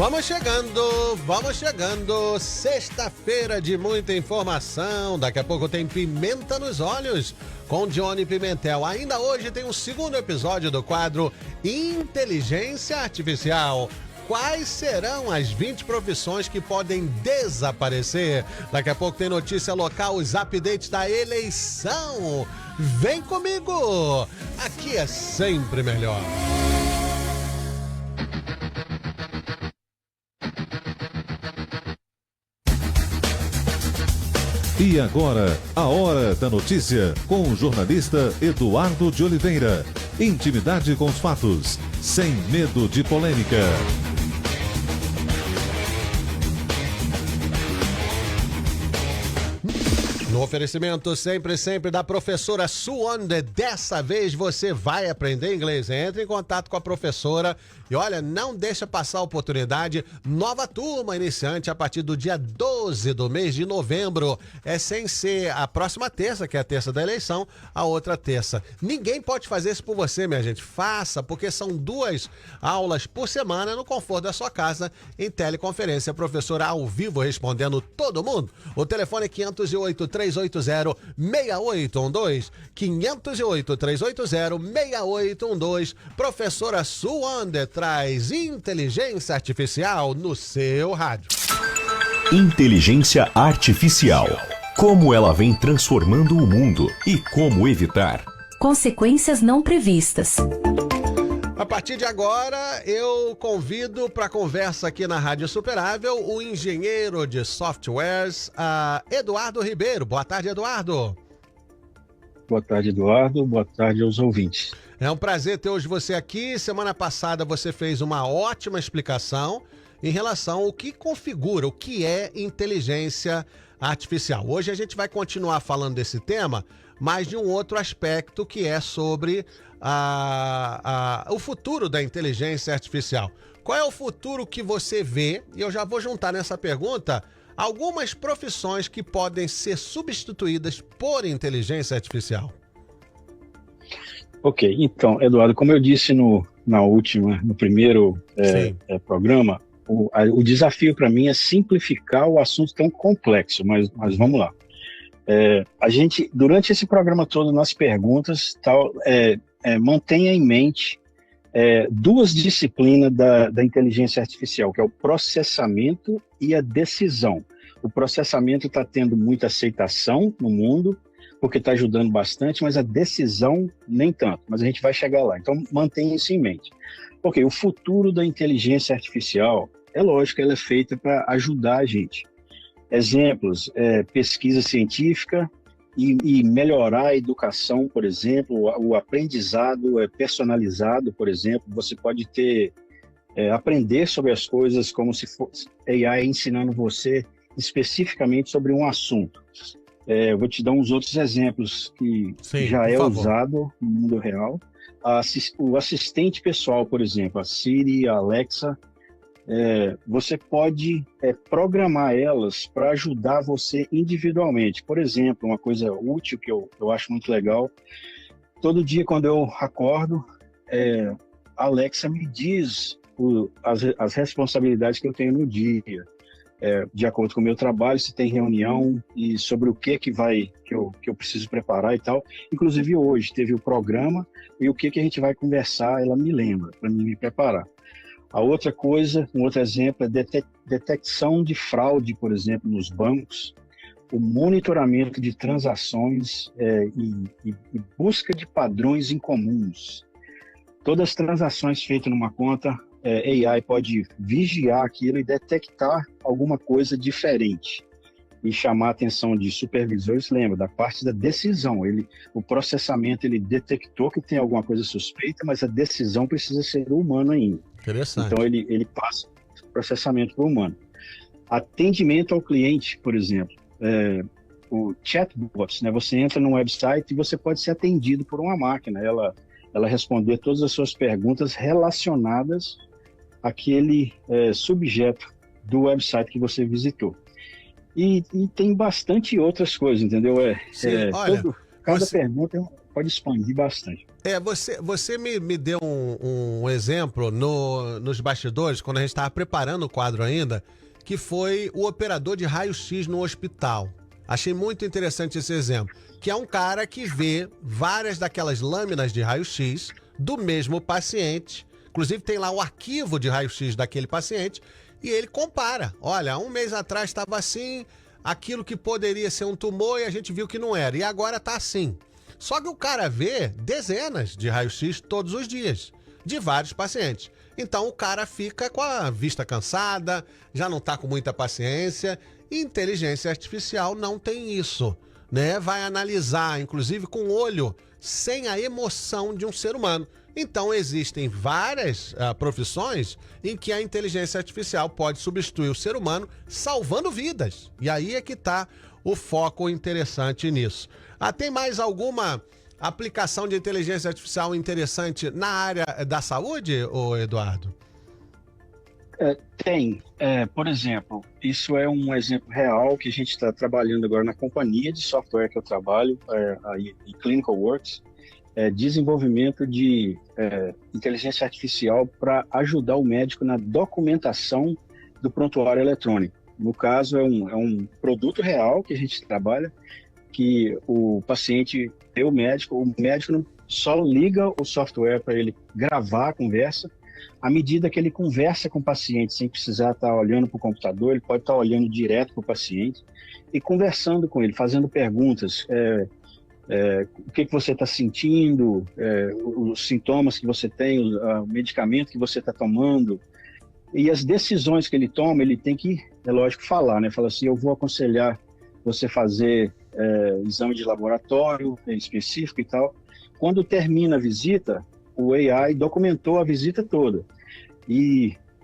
Vamos chegando. Sexta-feira de muita informação. Daqui a pouco tem Pimenta nos Olhos com Johnny Pimentel. Ainda hoje tem um segundo episódio do quadro Inteligência Artificial. Quais serão as 20 profissões que podem desaparecer? Daqui a pouco tem notícia local, os updates da eleição. Vem comigo! Aqui é sempre melhor. E agora, a Hora da Notícia, com o jornalista Eduardo de Oliveira. Intimidade com os fatos, sem medo de polêmica. No oferecimento sempre da professora Suande. Dessa vez você vai aprender inglês. Entre em contato com a professora e olha, não deixa passar a oportunidade. Nova turma iniciante a partir do dia 12 do mês de novembro. É sem ser a próxima terça, que é a terça da eleição, a outra terça. Ninguém pode fazer isso por você, minha gente. Faça, porque são 2 aulas por semana no conforto da sua casa, em teleconferência. A professora ao vivo respondendo todo mundo. O telefone é 508-380-6812. 508-380-6812. Professora Suande traz inteligência artificial no seu rádio. Inteligência artificial. Como ela vem transformando o mundo e como evitar consequências não previstas. A partir de agora, eu convido para conversa aqui na Rádio Superável o engenheiro de softwares, Eduardo Ribeiro. Boa tarde, Eduardo. Boa tarde, Eduardo. Boa tarde aos ouvintes. É um prazer ter hoje você aqui. Semana passada você fez uma ótima explicação em relação ao que configura, o que é inteligência artificial. Hoje a gente vai continuar falando desse tema, mas de um outro aspecto que é sobre o futuro da inteligência artificial. Qual é o futuro que você vê? E eu já vou juntar nessa pergunta algumas profissões que podem ser substituídas por inteligência artificial. Ok, então, Eduardo, como eu disse no primeiro programa, o desafio para mim é simplificar o assunto tão complexo, mas vamos lá. A gente, durante esse programa todo, nas perguntas, mantenha em mente 2 disciplinas da inteligência artificial, que é o processamento e a decisão. O processamento está tendo muita aceitação no mundo, porque está ajudando bastante, mas a decisão nem tanto. Mas a gente vai chegar lá. Então, mantenha isso em mente. Ok, o futuro da inteligência artificial, é lógico, ela é feita para ajudar a gente. Exemplos, pesquisa científica e melhorar a educação, por exemplo, o aprendizado personalizado, por exemplo. Você pode aprender sobre as coisas como se fosse AI ensinando você especificamente sobre um assunto. Eu vou te dar uns outros exemplos que já é usado no mundo real. O assistente pessoal, por exemplo, a Siri, a Alexa, você pode programar elas para ajudar você individualmente. Por exemplo, uma coisa útil que eu acho muito legal, todo dia quando eu acordo, a Alexa me diz as responsabilidades que eu tenho no dia. De acordo com o meu trabalho, se tem reunião e sobre o que eu preciso preparar e tal. Inclusive hoje teve o programa e o que a gente vai conversar, ela me lembra, para me preparar. A outra coisa, um outro exemplo é detecção de fraude, por exemplo, nos bancos, o monitoramento de transações e busca de padrões incomuns. Todas as transações feitas numa conta, AI pode vigiar aquilo e detectar alguma coisa diferente e chamar a atenção de supervisores. Lembra, da parte da decisão, o processamento ele detectou que tem alguma coisa suspeita, mas a decisão precisa ser do humano ainda. Interessante. Então ele passa o processamento para o humano. Atendimento ao cliente, por exemplo, o chatbot, né? Você entra num website e você pode ser atendido por uma máquina, ela responder todas as suas perguntas relacionadas àquele subjeto do website que você visitou. E tem bastante outras coisas, entendeu? Sim, olha, cada pergunta pode expandir bastante. Você me deu um exemplo nos bastidores, quando a gente estava preparando o quadro ainda, que foi o operador de raio-x no hospital. Achei muito interessante esse exemplo, que é um cara que vê várias daquelas lâminas de raio-x do mesmo paciente, inclusive tem lá o arquivo de raio-x daquele paciente, e ele compara. Olha, 1 mês atrás estava assim, aquilo que poderia ser um tumor e a gente viu que não era, e agora está assim. Só que o cara vê dezenas de raio-x todos os dias, de vários pacientes. Então o cara fica com a vista cansada, já não está com muita paciência. E inteligência artificial não tem isso, né? Vai analisar, inclusive com o olho, sem a emoção de um ser humano. Então existem várias profissões em que a inteligência artificial pode substituir o ser humano, salvando vidas. E aí é que está o foco interessante nisso. Tem mais alguma aplicação de inteligência artificial interessante na área da saúde, ô Eduardo? Tem. Por exemplo, isso é um exemplo real que a gente está trabalhando agora na companhia de software que eu trabalho, em Clinical Works, desenvolvimento de inteligência artificial para ajudar o médico na documentação do prontuário eletrônico. No caso, é um produto real que a gente trabalha, que o paciente vê o médico não só liga o software para ele gravar a conversa. À medida que ele conversa com o paciente, sem precisar estar olhando para o computador, ele pode estar olhando direto para o paciente e conversando com ele, fazendo perguntas. O que você está sentindo, os sintomas que você tem, o medicamento que você está tomando. E as decisões que ele toma, ele tem que, é lógico, falar, né? Fala assim, eu vou aconselhar você fazer exame de laboratório específico e tal. Quando termina a visita, o AI documentou a visita toda.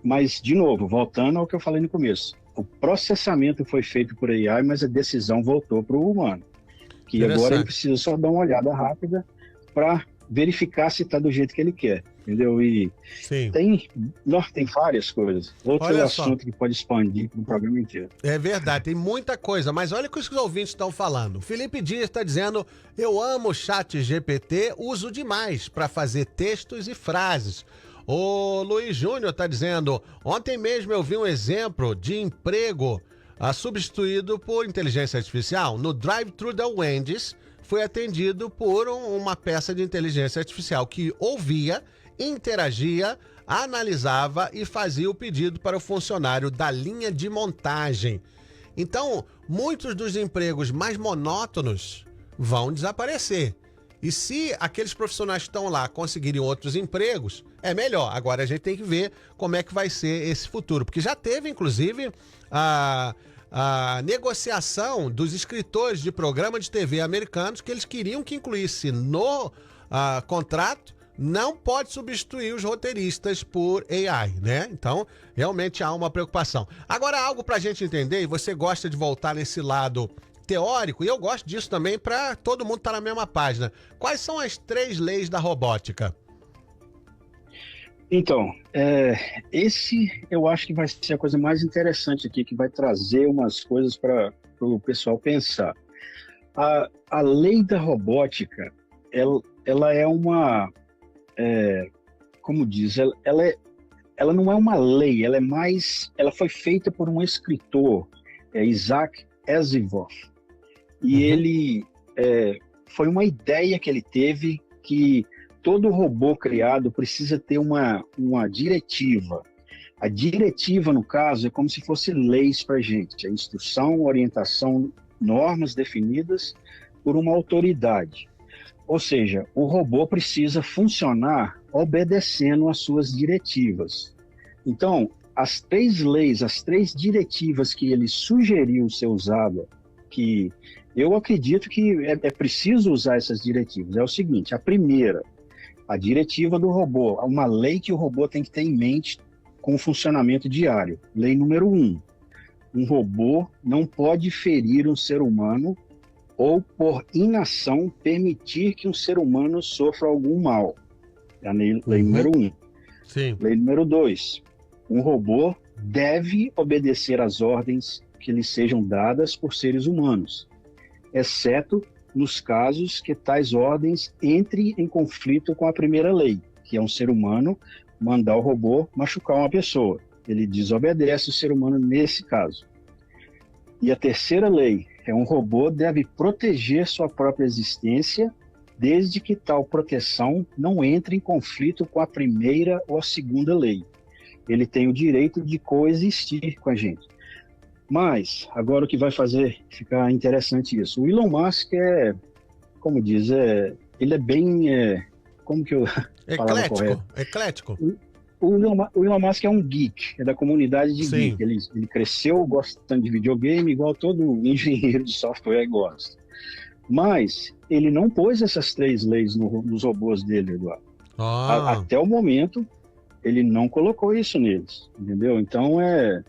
Mas, de novo, voltando ao que eu falei no começo, o processamento foi feito por AI, mas a decisão voltou para o humano. Que agora ele precisa só dar uma olhada rápida para verificar se está do jeito que ele quer, entendeu? E Sim. Tem várias coisas. Outro assunto que pode expandir o programa inteiro. É verdade, tem muita coisa, mas olha o que os ouvintes estão falando. O Felipe Dias está dizendo, eu amo o ChatGPT, uso demais para fazer textos e frases. O Luiz Júnior está dizendo, ontem mesmo eu vi um exemplo de emprego substituído por inteligência artificial. No drive-thru da Wendy's, foi atendido por uma peça de inteligência artificial que ouvia, interagia, analisava e fazia o pedido para o funcionário da linha de montagem. Então, muitos dos empregos mais monótonos vão desaparecer. E se aqueles profissionais que estão lá conseguirem outros empregos, é melhor. Agora a gente tem que ver como é que vai ser esse futuro. Porque já teve, inclusive, a negociação dos escritores de programa de TV americanos que eles queriam que incluísse no contrato, não pode substituir os roteiristas por AI, né? Então, realmente há uma preocupação. Agora, algo para a gente entender, e você gosta de voltar nesse lado teórico, e eu gosto disso também para todo mundo estar na mesma página. Quais são as 3 leis da robótica? Então, esse eu acho que vai ser a coisa mais interessante aqui, que vai trazer umas coisas para o pessoal pensar. A lei da robótica, ela é uma, como diz, ela não é uma lei, ela foi feita por um escritor, Isaac Asimov, e ele, foi uma ideia que ele teve que todo robô criado precisa ter uma diretiva. A diretiva, no caso, é como se fosse leis para a gente. A instrução, orientação, normas definidas por uma autoridade. Ou seja, o robô precisa funcionar obedecendo às suas diretivas. Então, as 3 leis, as 3 diretivas que ele sugeriu ser usada, que eu acredito que é preciso usar essas diretivas, é o seguinte: a primeira, a diretiva do robô, uma lei que o robô tem que ter em mente com o funcionamento diário. Lei número 1, um robô não pode ferir um ser humano ou, por inação, permitir que um ser humano sofra algum mal. É a lei número 1. Sim. Lei número 2, um robô deve obedecer às ordens que lhe sejam dadas por seres humanos, exceto nos casos que tais ordens entrem em conflito com a primeira lei, que é um ser humano mandar o robô machucar uma pessoa. Ele desobedece o ser humano nesse caso. E a terceira lei é um robô deve proteger sua própria existência desde que tal proteção não entre em conflito com a primeira ou a segunda lei. Ele tem o direito de coexistir com a gente. Mas, agora o que vai fazer ficar interessante isso? O Elon Musk como diz, ele é bem, como que eu falava correto? Eclético. O Elon Musk é um geek, é da comunidade de Sim. geek. Ele cresceu gostando de videogame, igual todo engenheiro de software gosta. Mas ele não pôs essas 3 leis nos robôs dele, Eduardo. Até o momento, ele não colocou isso neles, entendeu? Então é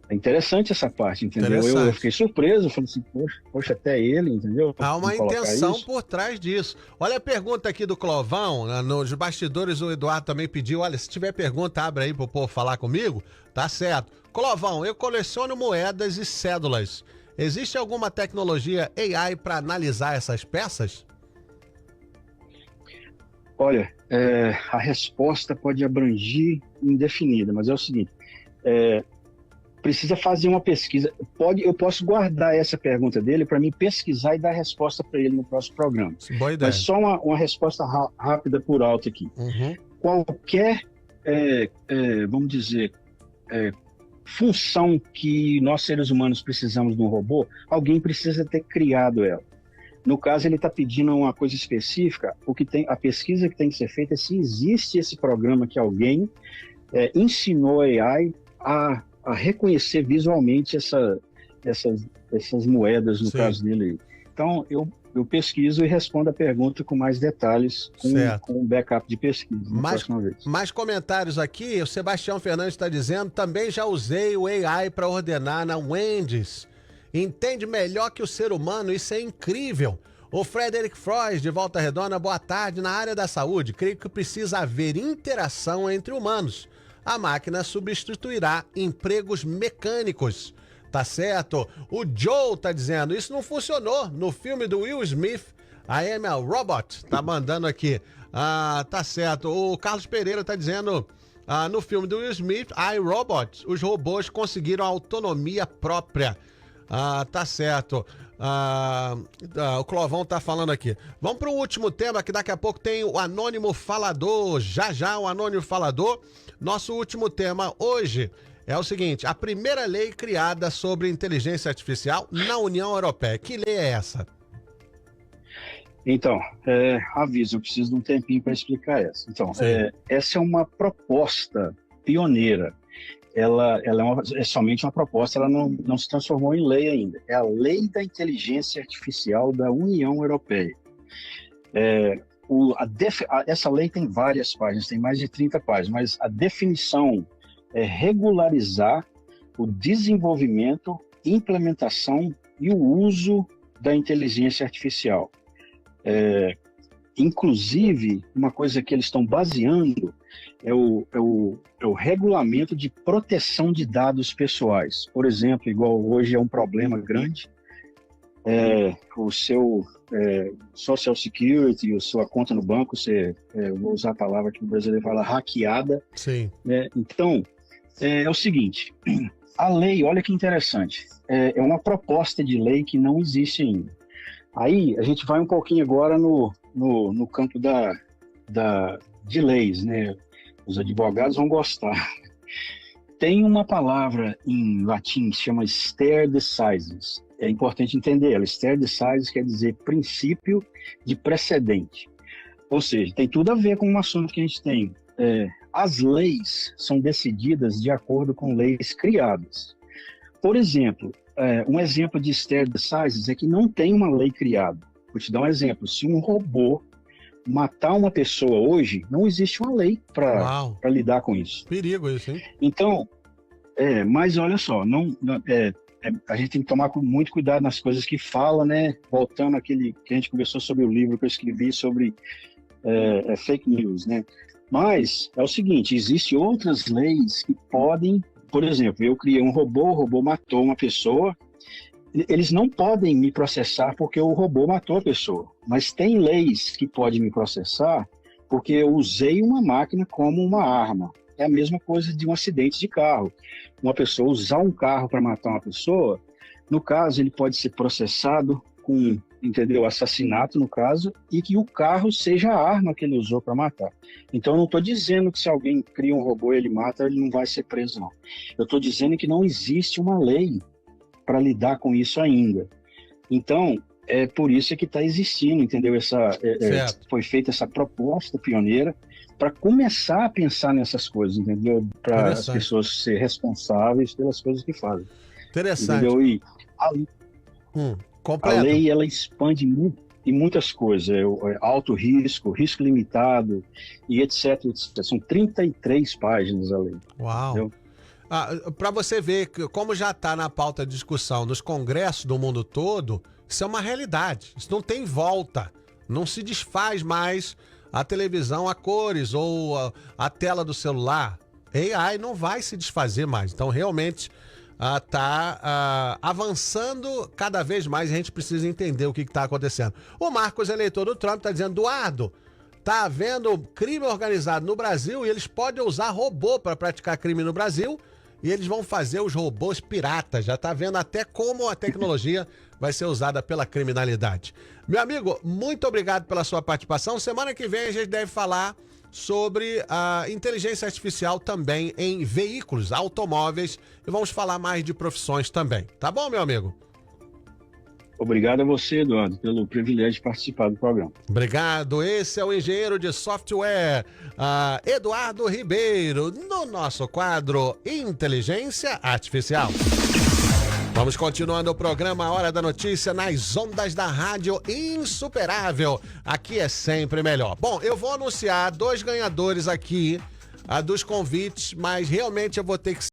interessante essa parte, entendeu? Eu fiquei surpreso, falei assim, poxa, até ele, entendeu? Há uma intenção isso. por trás disso. Olha a pergunta aqui do Clovão, nos bastidores o Eduardo também pediu, olha, se tiver pergunta, abre aí pro povo falar comigo, tá certo. Clovão, eu coleciono moedas e cédulas. Existe alguma tecnologia AI para analisar essas peças? Olha, a resposta pode abranger indefinida, mas é o seguinte, precisa fazer uma pesquisa. Eu posso guardar essa pergunta dele para mim pesquisar e dar a resposta para ele no próximo programa. Boa ideia. Mas só uma resposta rápida por alto aqui. Uhum. Qualquer, vamos dizer, função que nós seres humanos precisamos de um robô, alguém precisa ter criado ela. No caso, ele está pedindo uma coisa específica. A pesquisa que tem que ser feita é se existe esse programa que alguém ensinou a AI a reconhecer visualmente essas moedas, no Sim. caso dele. Então, eu pesquiso e respondo a pergunta com mais detalhes, com um backup de pesquisa na próxima vez. Mais comentários aqui, o Sebastião Fernandes está dizendo, também já usei o AI para ordenar na Wendy's. Entende melhor que o ser humano, isso é incrível. O Frederick Freud, de Volta Redonda, boa tarde. Na área da saúde, creio que precisa haver interação entre humanos. A máquina substituirá empregos mecânicos. Tá certo? O Joe tá dizendo, isso não funcionou no filme do Will Smith, I Am a Robot, tá mandando aqui. Tá certo. O Carlos Pereira tá dizendo, no filme do Will Smith, I, Robot, os robôs conseguiram autonomia própria. Tá certo. O Clovão tá falando aqui. Vamos para o último tema, que daqui a pouco tem o Anônimo Falador. Já o Anônimo Falador. Nosso último tema hoje é o seguinte: a primeira lei criada sobre inteligência artificial na União Europeia. Que lei é essa? Então, aviso, eu preciso de um tempinho para explicar essa. Então, essa é uma proposta pioneira. Ela é somente uma proposta, ela não se transformou em lei ainda. É a Lei da Inteligência Artificial da União Europeia. Essa lei tem várias páginas, tem mais de 30 páginas, mas a definição é regularizar o desenvolvimento, implementação e o uso da inteligência artificial. Inclusive, uma coisa que eles estão baseando é o regulamento de proteção de dados pessoais. Por exemplo, igual hoje é um problema grande, o seu Social Security, a sua conta no banco, vou usar a palavra que o brasileiro fala, hackeada. Sim. Então, é o seguinte, a lei, olha que interessante, é uma proposta de lei que não existe ainda. Aí, a gente vai um pouquinho agora no campo de leis, né? Os advogados vão gostar. Tem uma palavra em latim que se chama stare decisis. É importante entender ela. Stare decisis quer dizer princípio de precedente. Ou seja, tem tudo a ver com um assunto que a gente tem. As leis são decididas de acordo com leis criadas. Por exemplo, um exemplo de stare decisis é que não tem uma lei criada. Vou te dar um exemplo. Se um robô matar uma pessoa hoje, não existe uma lei para lidar com isso. Perigo isso, hein? Então, mas olha só, a gente tem que tomar muito cuidado nas coisas que fala, né? Voltando àquele que a gente conversou sobre o livro que eu escrevi sobre fake news, né? Mas é o seguinte, existem outras leis que podem, por exemplo, eu criei um robô, o robô matou uma pessoa, eles não podem me processar porque o robô matou a pessoa, mas tem leis que podem me processar porque eu usei uma máquina como uma arma. É a mesma coisa de um acidente de carro. Uma pessoa usar um carro para matar uma pessoa, no caso, ele pode ser processado com, entendeu, assassinato no caso, e que o carro seja a arma que ele usou para matar. Então, eu não estou dizendo que se alguém cria um robô e ele mata, ele não vai ser preso, não. Eu estou dizendo que não existe uma lei para lidar com isso ainda. Então, é por isso que está existindo, entendeu? Foi feita essa proposta pioneira para começar a pensar nessas coisas, entendeu? Para as pessoas serem responsáveis pelas coisas que fazem. Interessante. Entendeu? E a lei, ela expande muito em muitas coisas, alto risco, risco limitado e etc, etc. São 33 páginas a lei. Uau! Para você ver como já está na pauta de discussão nos congressos do mundo todo, isso é uma realidade. Isso não tem volta. Não se desfaz mais a televisão a cores ou a tela do celular. AI não vai se desfazer mais. Então, realmente, está avançando cada vez mais e a gente precisa entender o que está acontecendo. O Marcos, eleitor do Trump, está dizendo: Eduardo, está havendo crime organizado no Brasil e eles podem usar robô para praticar crime no Brasil. E eles vão fazer os robôs piratas. Já tá vendo até como a tecnologia vai ser usada pela criminalidade. Meu amigo, muito obrigado pela sua participação. Semana que vem a gente deve falar sobre a inteligência artificial também em veículos, automóveis. E vamos falar mais de profissões também. Tá bom, meu amigo? Obrigado a você, Eduardo, pelo privilégio de participar do programa. Obrigado. Esse é o engenheiro de software, Eduardo Ribeiro, no nosso quadro Inteligência Artificial. Vamos continuando o programa Hora da Notícia nas ondas da Rádio Insuperável. Aqui é sempre melhor. Bom, eu vou anunciar 2 ganhadores aqui dos convites, mas realmente eu vou ter que